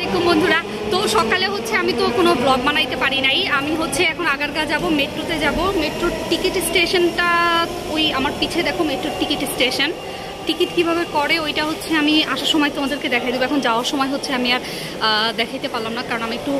আলাইকুম বন্ধুরা। তো সকালে হচ্ছে আমি তো কোনো ব্লগ বানাইতে পারি নাই। আমি হচ্ছে এখন আগারগাঁ যাব, মেট্রোতে যাব। মেট্রোর টিকিট স্টেশনটা ওই আমার পিছে দেখো, মেট্রোর টিকিট স্টেশন। টিকিট কিভাবে করে ওইটা হচ্ছে আমি আসার সময় তোমাদেরকে দেখাই দেবো। এখন যাওয়ার সময় হচ্ছে আমি আর দেখাইতে পারলাম না, কারণ আমি একটু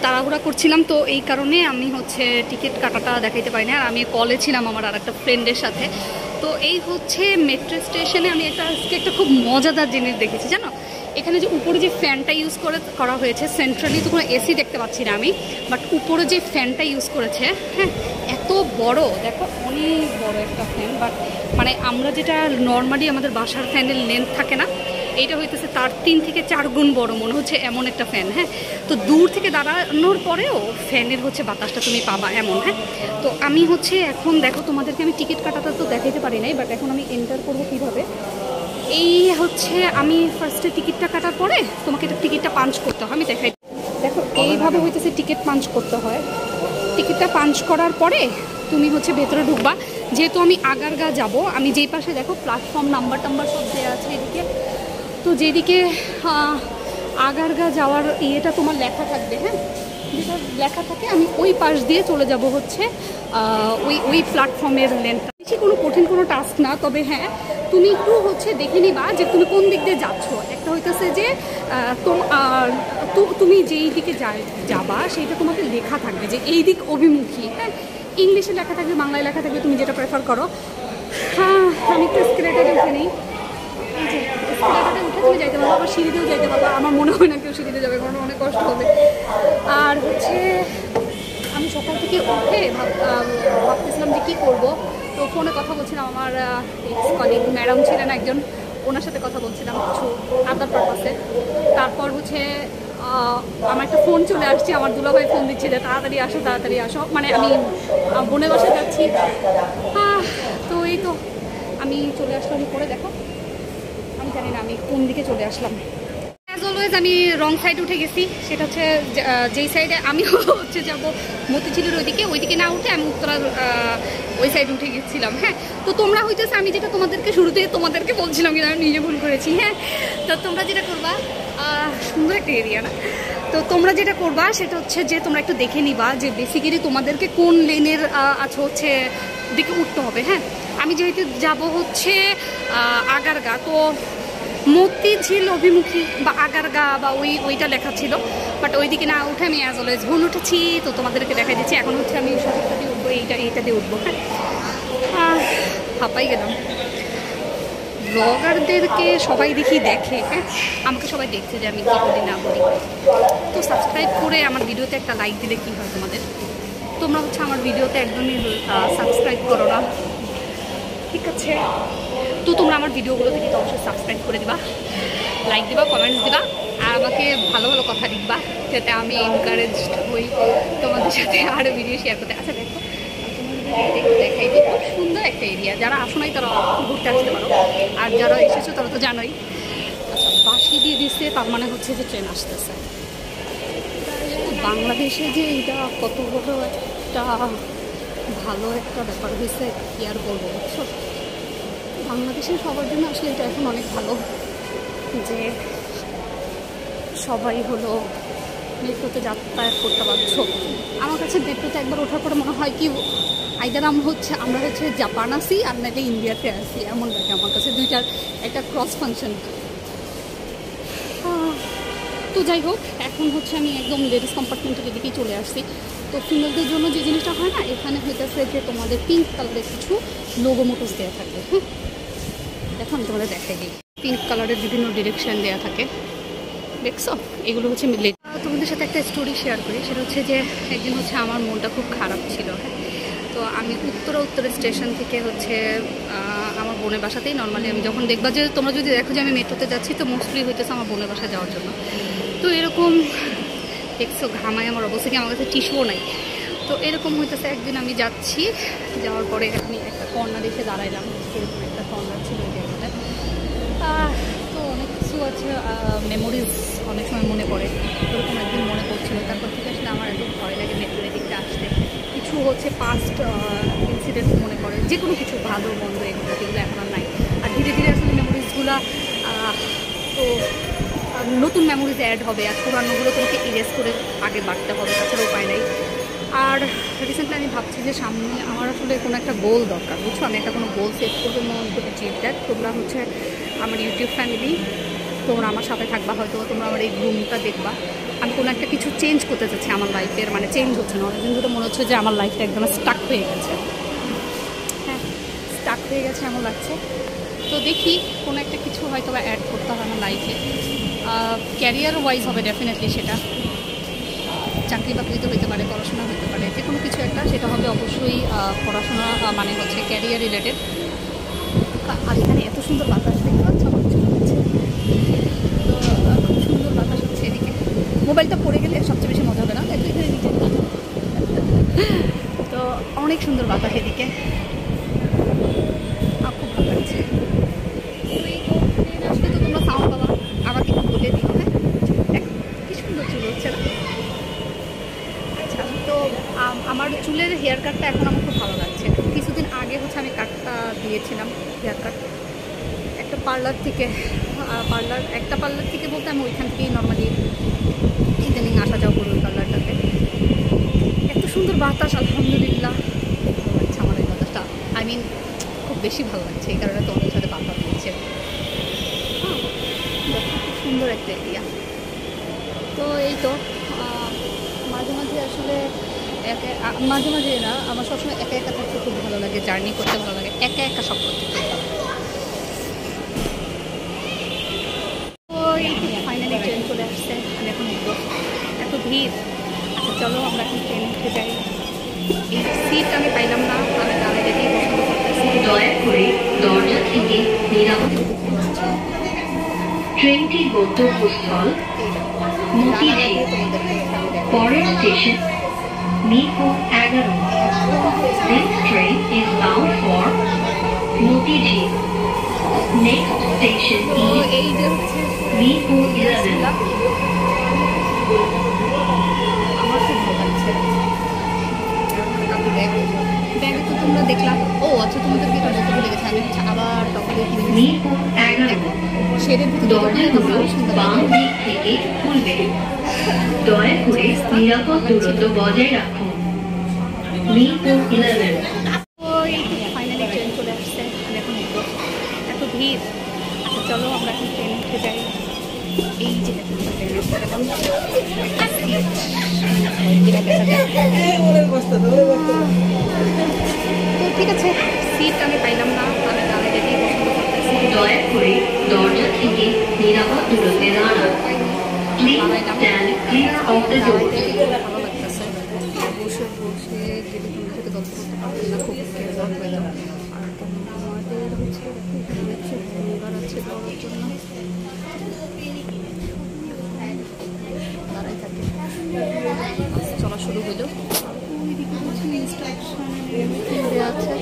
তাড়াহুড়া করছিলাম। তো এই কারণে আমি হচ্ছে টিকিট কাটাটা দেখাইতে পারি না। আর আমি কলে ছিলাম আমার আর একটা ফ্রেন্ডের সাথে। তো এই হচ্ছে মেট্রো স্টেশনে আমি একটা খুব মজাদার জিনিস দেখেছি, জানো? এখানে যে উপরে যে ফ্যানটা ইউজ করা হয়েছে সেন্ট্রালি, তো কোনো এসি দেখতে পাচ্ছি না আমি, বাট উপরে যে ফ্যানটা ইউজ করেছে, হ্যাঁ, এত বড়, দেখো অনেক বড় একটা ফ্যান। বাট মানে আমরা যেটা নর্মালি আমাদের বাসার ফ্যানের লেন্থ থাকে না, এইটা হইতেছে তার 3 থেকে 4 গুণ বড় মনে হচ্ছে, এমন একটা ফ্যান। হ্যাঁ, তো দূর থেকে দাঁড়ানোর পরেও ফ্যানের হচ্ছে বাতাসটা তুমি পাবা এমন। হ্যাঁ, তো আমি হচ্ছে এখন দেখো তোমাদেরকে আমি টিকিট কাটাটা তো দেখাইতে পারি নাই, বাট এখন আমি এন্টার করবো কীভাবে। এই হচ্ছে আমি ফার্স্টে টিকিটটা কাটার পরে তোমাকে টিকিটটা পাঞ্চ করতে হয়, আমি দেখাই। দেখো এইভাবে হইতেছে টিকিট পাঞ্চ করতে হয়। টিকিটটা পাঞ্চ করার পরে তুমি হচ্ছে ভেতরে ঢুকবা। যেহেতু আমি আগারগাঁ যাব, আমি যেই পাশে দেখো প্ল্যাটফর্ম নাম্বার সব দেওয়া আছে এদিকে, তো যেদিকে আগারগাঁ যাওয়ার ইয়েটা তোমার লেখা থাকবে, হ্যাঁ, যেটা লেখা থাকে আমি ওই পাশ দিয়ে চলে যাব হচ্ছে ওই প্ল্যাটফর্মের লেনটা। বেশি কোনো কঠিন কোনো টাস্ক না, তবে হ্যাঁ তুমি একটু হচ্ছে দেখে নিবা যে তুমি কোন দিক দিয়ে যাচ্ছ। একটা হইতেছে যে তুমি যেই দিকে যাবা সেইটা তোমাকে লেখা থাকবে যে এই দিক অভিমুখী। হ্যাঁ, ইংলিশে লেখা থাকবে, বাংলায় লেখা থাকবে, তুমি যেটা প্রেফার করো। হ্যাঁ, আমি একটু স্কেলেটারে উঠে নিই। স্কেলেটারে উঠে তুমি যাইতে পারবো, আবার সিঁড়িতেও যাইতে পারবো। আমার মনে হয় না কেউ সিঁড়িতে যাবে, কারণ অনেক কষ্ট হবে। আর হচ্ছে আমি সকাল থেকে উঠে ভাবতেছিলাম যে কী করবো, তো ফোনে কথা বলছিলাম। আমার এক্স কলিগ ম্যাডাম ছিলেন একজন, ওনার সাথে কথা বলছিলাম কিছু আদার পারপাসে। তারপর হচ্ছে আমার একটা ফোন চলে আসছে, আমার দুলাভাই ফোন দিচ্ছে যে তাড়াতাড়ি আসো তাড়াতাড়ি আসো, মানে আমি বোনের বাসায় যাচ্ছি। তো এই তো আমি চলে আসলাম উপরে। দেখো আমি জানি না আমি কোন দিকে চলে আসলাম। অ্যাজ অলওয়েজ আমি রং সাইডে উঠে গেছি। সেটা হচ্ছে যেই সাইডে আমি হচ্ছে যাবো মতিঝিলের ওইদিকে না উঠে আমি উত্তরার ওই সাইডে উঠে গেছিলাম। হ্যাঁ, তো তোমরা হইতেছে আমি যেটা তোমাদেরকে বলছিলাম, কিন্তু আমি নিজে ভুল করেছি। হ্যাঁ, তো তোমরা যেটা করবা, সুন্দর একটা এরিয়া না, তো তোমরা যেটা করবা সেটা হচ্ছে যে তোমরা একটু দেখে নিবা যে বেসিক্যালি তোমাদেরকে কোন লেনের হচ্ছে দিকে উঠতে হবে। হ্যাঁ, আমি যেহেতু যাব হচ্ছে আগারগাঁ, তো মতিঝিল অভিমুখী বা আগারগাঁ বা ওইটা লেখা ছিল, বাট ওইদিকে না উঠে আমি অ্যাজ অলওয়েজ ভুল উঠেছি। তো তোমাদেরকে দেখা দিচ্ছি এখন হচ্ছে আমি সঠিকটা দিয়ে উঠবো, এইটা দিয়ে উঠবো। হ্যাঁ, হাঁপাই গেলাম। ব্লগারদেরকে সবাই দেখে, হ্যাঁ, আমাকে সবাই দেখছে যে আমি কী করি না করি। তো সাবস্ক্রাইব করে আমার ভিডিওতে একটা লাইক দিলে কী হয় তোমাদের? তোমরা হচ্ছে আমার ভিডিওতে একদমই সাবস্ক্রাইব করো না, ঠিক আছে? তো তোমরা আমার ভিডিওগুলোতে কিন্তু অবশ্যই সাবস্ক্রাইব করে দিবা, লাইক দিবা, কমেন্টস দিবা, আর আমাকে ভালো ভালো কথা লিখবা, যাতে আমি এনকারেজড হই তোমাদের সাথে আরও ভিডিও শেয়ার করতে। আচ্ছা দেখো, দেখাই যে খুব সুন্দর একটা এরিয়া। যারা আসো নাই তারা ঘুরতে আসতে পারো, আর যারা এসেছো তারা তো জানোই। আচ্ছা, বাঁশি দিয়ে দিচ্ছে, তার মানে হচ্ছে যে ট্রেন আসতেছে। বাংলাদেশে যে এটা কত বড় একটা ভালো একটা ব্যাপার হয়েছে, কি আর বলবো। বুঝছো, বাংলাদেশের সবার জন্য আসলে এটা এখন অনেক ভালো যে সবাই হলো মেট্রোতে যাতায়াত করতে পারছো। আমার কাছে মেট্রোতে একবার ওঠার পরে মনে হয় কি আইদার আমরা হচ্ছে জাপান আসি আর নাইলে ইন্ডিয়াতে আসি, এমন লাগে আমার কাছে। দুইটার একটা ক্রস ফাংশন। তো যাই হোক, এখন হচ্ছে আমি একদম লেডিস কম্পার্টমেন্টের এদিকেই চলে আসছি। তো ফিমেলদের জন্য যে জিনিসটা হয় না, এখানে হইতেছে যে তোমাদের পিঙ্ক কালারের কিছু লোগো মোটিভস দেওয়া থাকবে। হ্যাঁ, দেখো আমি তোমাদের দেখাই দিই। পিঙ্ক কালারের বিভিন্ন ডিরেকশন দেওয়া থাকে, দেখছো? এগুলো হচ্ছে মিলে। তোমাদের সাথে একটা স্টোরি শেয়ার করি। সেটা হচ্ছে যে একদিন হচ্ছে আমার মনটা খুব খারাপ ছিল। হ্যাঁ, তো আমি উত্তরা স্টেশন থেকে হচ্ছে আমার বোনের বাসাতেই নর্মালি আমি যখন দেখবা যে তোমরা যদি দেখো যে আমি মেট্রোতে যাচ্ছি, তো মোস্টলি হইতেছে আমার বোনের বাসা যাওয়ার জন্য। তো এরকম দেখছো ঘামায় আমার অবস্থা কি, আমার কাছে টিস্যুও নাই। তো এরকম হইতেছে একদিন আমি যাওয়ার পরে আমি একটা কর্নার এসে দাঁড়াইলাম। এরকম একটা কর্নার ছিল ওই জায়গাটায়। তো অনেক কিছু আছে, মেমোরিজ অনেক সময় মনে পড়ে। এরকম একদিন মনে পড়ছিল। তারপর থেকে আসলে আমার একদম ভয় লাগে মেট্রোর দিকটা আসতে। কিছু হচ্ছে পাস্ট ইনসিডেন্ট মনে পড়ে, যে কোনো কিছু ভালো মন্দ যেগুলো এখন আর নাই। আর ধীরে ধীরে আসলে মেমোরিজগুলো তো নতুন মেমোরিজ অ্যাড হবে, আর পুরানোগুলো তোমাকে ইরেজ করে আগে বাড়তে হবে, তাছাড়া উপায় নেই। আর রিসেন্টলি আমি ভাবছি যে সামনে আমার আসলে কোনো একটা গোল দরকার, বুঝছো, আমি একটা কোনো গোল সেট করবো চিপ দ্যাট। তোমরা হচ্ছে আমার ইউটিউব ফ্যামিলি, তোমরা আমার সাথে থাকবা, হয়তো তোমরা আমার এই গ্রুমটা দেখবা। আমি কোনো একটা কিছু চেঞ্জ করতে চাচ্ছি আমার লাইফের, মানে চেঞ্জ হচ্ছে না, অনেকদিন ধরে মনে হচ্ছে যে আমার লাইফটা একদম স্টাক হয়ে গেছে। হ্যাঁ, স্টাক হয়ে গেছে এমন লাগছে। তো দেখি কোনো একটা কিছু হয়তো বা অ্যাড করতে হবে আমার লাইফে। ক্যারিয়ার ওয়াইজ হবে ডেফিনেটলি, সেটা চাকরি বাকরিতে হতে পারে, পড়াশোনা হতে পারে, যে কোনো কিছু একটা, সেটা হবে অবশ্যই পড়াশোনা, মানে হচ্ছে ক্যারিয়ার রিলেটেড। আর এখানে এত সুন্দর বাতাস দেখতে পাচ্ছ, আমার চলে যাচ্ছে। তো খুব সুন্দর বাতাস হচ্ছে এদিকে। মোবাইলটা পড়ে গেলে সবচেয়ে বেশি মজা হবে না, একটু এখানে নিচে। তো অনেক সুন্দর বাতাস এদিকে, খুব ভালো লাগছে। আসলে তো তোমরা সাউন্ড পাবা, আমাকে একটু বলে দিও। হ্যাঁ, কি সুন্দর চুল হচ্ছে না? আচ্ছা, তো আমার চুলের হেয়ার কাটটা এখন আমার খুব ভালো লাগছে। কিছুদিন আগে হচ্ছে আমি কাটটা দিয়েছিলাম, হেয়ার কাট একটা পার্লার থেকে। একটা পার্লার থেকে বলতে আমি ওইখান থেকেই নর্মালি ইদানিং আসা যাওয়া করি ওই পার্লারটাতে। এত সুন্দর বাতাস, আলহামদুলিল্লাহ, ভালো লাগছে আমার এই বাতাসটা। আই মিন খুব বেশি ভালো লাগছে, এই কারণে তোমাদের সাথে বাতাস দিচ্ছে। হ্যাঁ, খুব সুন্দর একটা এরিয়া। তো এই তো মাঝে মাঝে আসলে মাঝে মাঝে না, আমার সবসময় একা একা থাকতে খুব ভালো লাগে, জার্নি করতে ভালো লাগে, একা একা সব করতে খুব ভালো লাগে। তো এই ফাইনালি ট্রেন চলে আসছে, আমি এখন উঠবো, এত ভিড়। আচ্ছা চলো আমরা এখন ট্রেনে উঠে যাই। এই সিট আমি পাইলাম না, আমি দাঁড়িয়ে যেতেই পছন্দ করতেছি। দয়া করে দরজা থেকে নিরাপদ। ট্রেনটির গন্তব্যস্থল মতিঝিল, পরের station Mirpur 11। This train is bound for Motijheel. Next station তো is এই যে হচ্ছে মিরপুর 11. আমার খুব ভালো লাগছে। ব্যাগে তো তোমরা দেখলাম। ও আচ্ছা, তোমাদেরকে এটা বলতে ভুলে গেছে, আমি হচ্ছে আবার টপে কিনে মিরপুর 11. শেডের দরজাগুলো বাম দিক থেকে খুলবে। দয়া করে নিরাপদ দূরত্ব বজায় রাখুন। মিরপুর 11. তো এই ফাইনালি ট্রেন চলে আসছে, আমি এখন উঠবো, এত ভিড়। আচ্ছা চলো আমরা এখন ট্রেনে উঠে যাই। এই যে তো ঠিক আছে, সিট আমি পাইলাম না, আমি দাঁড়িয়ে যেতেই পছন্দ করতেছি। দয়া করে দরজা থেকে নিরাপদ দূরত্বে দাঁড়ান। Please stand clear of the door. ভালো লাগতেছে, বসে বসে যদি তুমি থেকে গল্প করতে পারবেন না, খুব কেয়ার হয়ে যাবে। আর আমাদের হচ্ছে পরিবার আছে যাওয়ার জন্য, দাঁড়াই থাকে। চলা শুরু হলো, ওইদিকে হচ্ছে ইনস্ট্রাকশন দেওয়া আছে।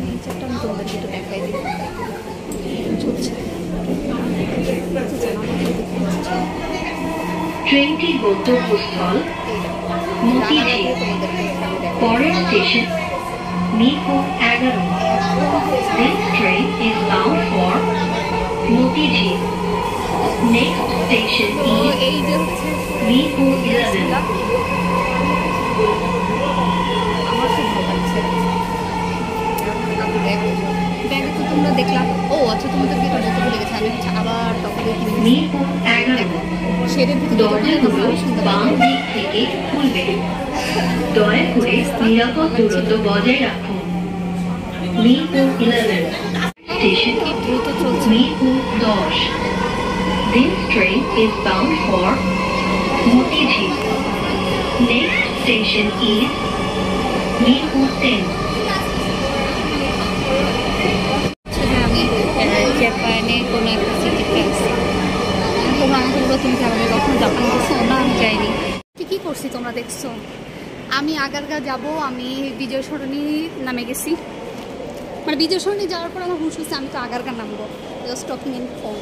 নিচেরটা আমি তোমাদেরকে একটু দেখাই দিই, চলছে। ট্রেনটির গন্তব্যস্থল মতিঝিল, পরের station Mirpur 11. This train is bound for Motijheel. Next station তো is এই যে হচ্ছে মিরপুর 11. আমার খুব ভালো লাগছে। ব্যাগে তো তোমরা দেখলাম। ও আচ্ছা, তোমাদেরকে এটা বলতে ভুলে গেছে, আমি হচ্ছে আবার টপে কিনে মিরপুর 11. শেডের দরজাগুলো বাম দিক থেকে খুলবে। দয়া করে নিরাপদ দূরত্ব বজায় রাখুন। মিরপুর 11. স্টেশন দ্রুত চলছে। Mirpur 10. This train is bound for Motijheel. Next station is Mirpur 10. আমি জাপানে কোনো একটা সিটিতে আছি। তোমরা আমাকে বলো তুমি যাবে, কখন জাপান গেছো? না, আমি যাইনি। কী করছি তোমরা দেখছো? আমি আগারগা যাব, আমি বিজয় সরণি নামে গেছি। মানে বিজয় সরণি যাওয়ার পর আমার হুশ হচ্ছে আমি তো আগারগা নামবো, জাস্ট টকিং ইন ফোন।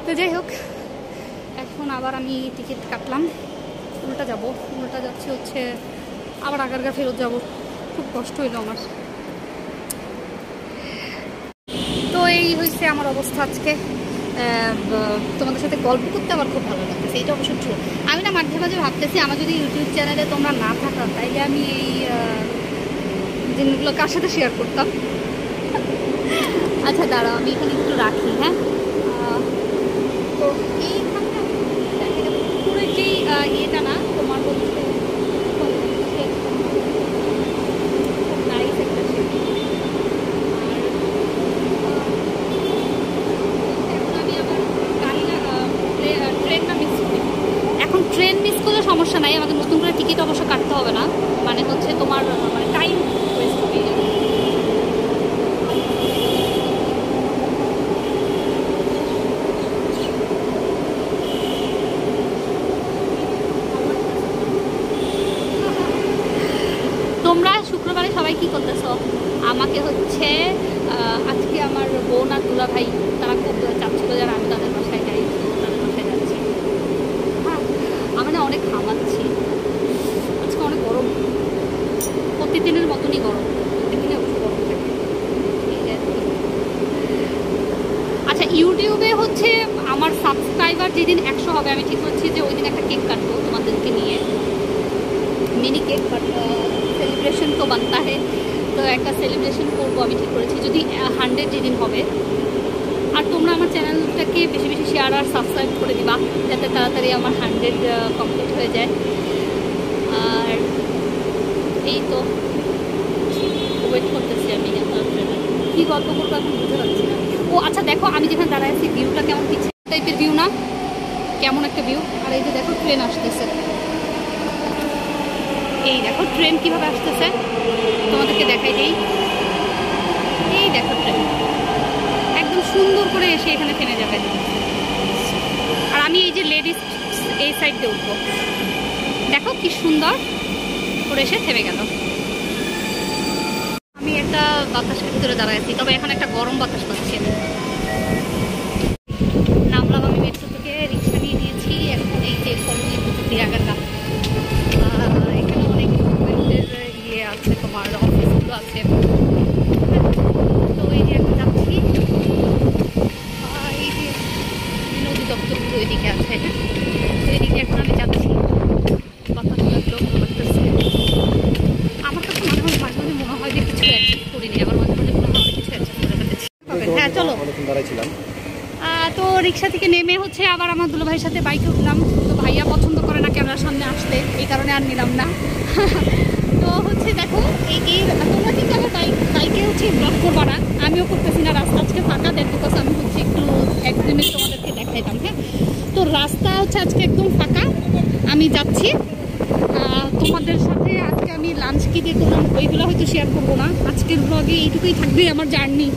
তো যাই হোক, এখন আবার আমি টিকিট কাটলাম, উল্টা যাব, উল্টা যাচ্ছে হচ্ছে আবার আগারগা ফেরত যাব। খুব কষ্ট হইলো আমার। তো এই হয়েছে আমার অবস্থা আজকে। তোমাদের সাথে গল্প করতে আমার খুব ভালো লাগতেছে, এটা অবশ্য ট্রু। আমি না মাঝে মাঝে ভাবতেছি আমার যদি ইউটিউব চ্যানেলে তোমরা না থাকো তাইলে আমি এই জিনিসগুলো কার সাথে শেয়ার করতাম। আচ্ছা দাঁড়াও, আমি এখানে একটু রাখি। হ্যাঁ, তো এইখানটা পুরো যেই ইয়েটা না তোমার হচ্ছে নাইস একটা শেপ। এখন ট্রেন মিস করলে সমস্যা নাই, আমাদের নতুন করে টিকিট অবশ্য কাটতে হবে না, মানে হচ্ছে তোমার মানে টাইম ওয়েস্ট হবে। তোমরা শুক্রবারে সবাই কি করতেছো? আমাকে হচ্ছে আজকে আমার বোন আর দুলা ভাই তারা খুব চাচ্ছিল যারা আমি তাদের বাসায় যাই, তাদের বাসায় যাচ্ছি। হ্যাঁ, আমি না অনেক ঘামাচ্ছি আজকে, অনেক গরম, প্রতিদিনের মতনই গরম, প্রতিদিনে অবশ্য গরম থাকে। আচ্ছা, ইউটিউবে হচ্ছে আমার সাবস্ক্রাইবার যেদিন 100 হবে আমি ঠিক করছি যে ওই দিন একটা কেক কাটবো তোমাদেরকে নিয়ে, মিনি কেক, বাট সেলিব্রেশন তো বানতা হে, তো একটা সেলিব্রেশন করবো আমি ঠিক করেছি যদি 100 যেদিন হবে। আর তোমরা আমার চ্যানেলটাকে বেশি বেশি শেয়ার আর সাবস্ক্রাইব করে দিবা যাতে তাড়াতাড়ি আমার 100 কমপ্লিট হয়ে যায়। আর এই তো ওয়েট করতেছি আমি কী গল্প করবো এখন বুঝতে পারছি না। ও আচ্ছা দেখো, আমি যেখানে দাঁড়ায় আছি ভিউটা কেমন পিছিয়ে টাইপের ভিউ না, কেমন একটা ভিউ। আর এই যে দেখো ট্রেন আসতেছে, এই দেখো ট্রেন কিভাবে আসতেছে তোমাদেরকে দেখাই দিই। এই দেখো ট্রেন একদম সুন্দর করে এসে এখানে থেমে যাবে, আর আমি এই যে লেডিস এই সাইড দিয়ে উঠবো, দেখো কি সুন্দর করে এসে থেমে গেল। আমি একটা বাতাসের ভিতরে দাঁড়ায় আছি, তবে এখন একটা গরম বাতাস পাচ্ছি আমি। নামলাম আমি মেট্রো থেকে, রিক্সা নিয়ে নিয়েছি, এখন এই যে আগারগা, এখানে অনেক ইয়ে আছে, তোমার অফিসগুলো আছে, তো এই যে এখন যাচ্ছি। এই যে নদী দপ্তরগুলো ওইদিকে আছে, তো এইদিকে এখন আমি যাচ্ছি। বাতাস লাগলো, ভালো লাগতেছে। আমার কাছে মাঝে মাঝে মনে হয় যে কিছু অ্যাডজাস্ট করিনি, আমার মাঝে মাঝে মনে হয় কিছু অ্যাডজাস্ট করে ফেলেছি। হ্যাঁ চলো। তো রিক্সা থেকে নেমে হচ্ছে আবার আমার দুলো ভাইয়ের সাথে বাইকে উঠলাম, তো ভাইয়া পছন্দ করে না ক্যামেরার সামনে আসতে, এই কারণে আর নিলাম না। তো হচ্ছে দেখো এই তোমরা কিন্তু আমার বাইকে হচ্ছে ব্লগ করবো না, আমিও করতেছি না, রাস্তা আজকে ফাঁকা দেন, বিকজ আমি হচ্ছে একটু একদিনে তোমাদেরকে দেখাইতাম। হ্যাঁ, তো রাস্তা হচ্ছে আজকে একদম ফাঁকা, আমি যাচ্ছি। তোমাদের সাথে আজকে আমি লাঞ্চ কি দিয়ে করলাম ওইগুলো হয়তো শেয়ার করবো না, আজকের ব্লগে এইটুকুই থাকবে, আমার জার্নি।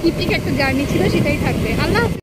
ইপিক একটা জার্নি ছিল, সেটাই থাকবে। আল্লাহ।